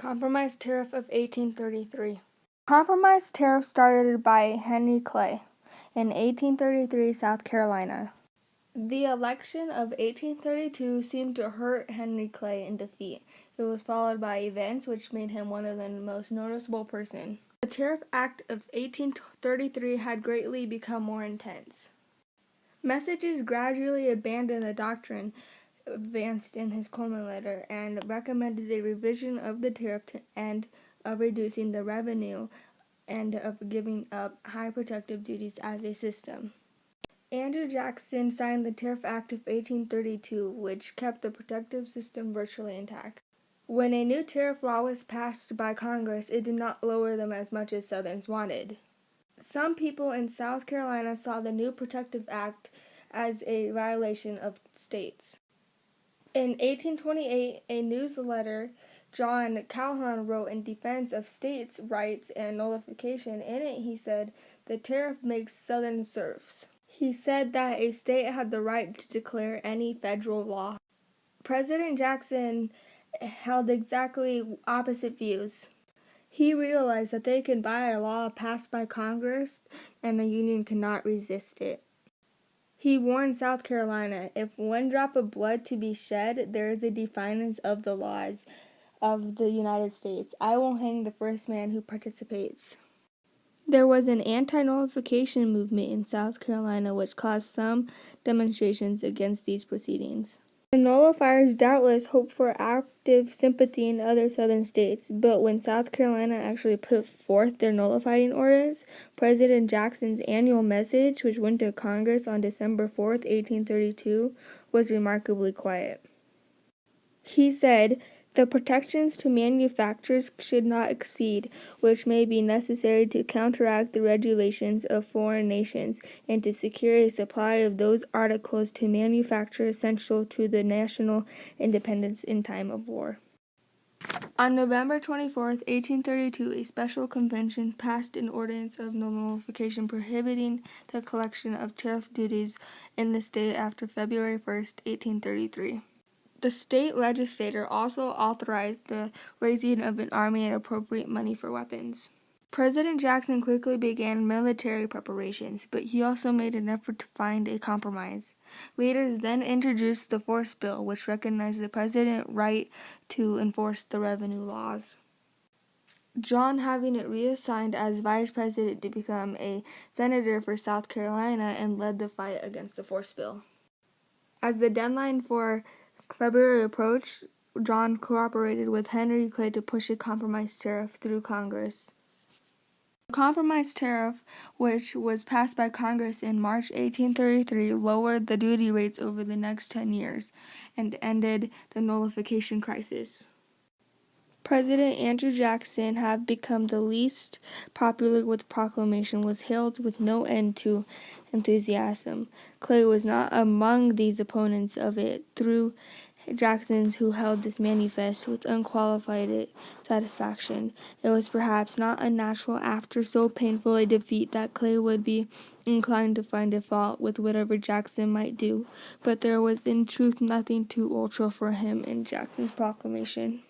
Compromise Tariff of 1833. Compromise Tariff started by Henry Clay in 1833, South Carolina. The election of 1832 seemed to hurt Henry Clay in defeat. It was followed by events which made him one of the most noticeable persons. The Tariff Act of 1833 had greatly become more intense. Messages gradually abandoned the doctrine advanced in his Coleman letter and recommended a revision of the tariff to end of reducing the revenue and of giving up high protective duties as a system. Andrew Jackson signed the Tariff Act of 1832, which kept the protective system virtually intact. When a new tariff law was passed by Congress, it did not lower them as much as Southerners wanted. Some people in South Carolina saw the new Protective Act as a violation of states. In 1828, a newsletter John Calhoun wrote in defense of states' rights and nullification. In it, he said, "The tariff makes Southern serfs." He said that a state had the right to declare any federal law. President Jackson held exactly opposite views. He realized that they could buy a law passed by Congress and the Union could not resist it. He warned South Carolina, "If one drop of blood to be shed, there is a defiance of the laws of the United States. I will hang the first man who participates." There was an anti-nullification movement in South Carolina which caused some demonstrations against these proceedings. The nullifiers doubtless hoped for active sympathy in other southern states, but when South Carolina actually put forth their nullifying ordinance, President Jackson's annual message, which went to Congress on December 4th, 1832, was remarkably quiet. He said, "The protections to manufacturers should not exceed, which may be necessary to counteract the regulations of foreign nations, and to secure a supply of those articles to manufacture essential to the national independence in time of war." On November 24th, 1832, a special convention passed an ordinance of nullification prohibiting the collection of tariff duties in the state after February 1st, 1833. The state legislature also authorized the raising of an army and appropriate money for weapons. President Jackson quickly began military preparations, but he also made an effort to find a compromise. Leaders then introduced the Force Bill, which recognized the president's right to enforce the revenue laws. John having it reassigned as vice president to become a senator for South Carolina and led the fight against the Force Bill. As the deadline for February approached, John cooperated with Henry Clay to push a compromise tariff through Congress. The compromise tariff, which was passed by Congress in March 1833, lowered the duty rates over the next 10 years and ended the nullification crisis. President Andrew Jackson, having become the least popular with the proclamation, was hailed with no end to enthusiasm. Clay was not among these opponents of it, through Jackson's who held this manifest with unqualified satisfaction. It was perhaps not unnatural after so painful a defeat that Clay would be inclined to find a fault with whatever Jackson might do, but there was in truth nothing too ultra for him in Jackson's proclamation.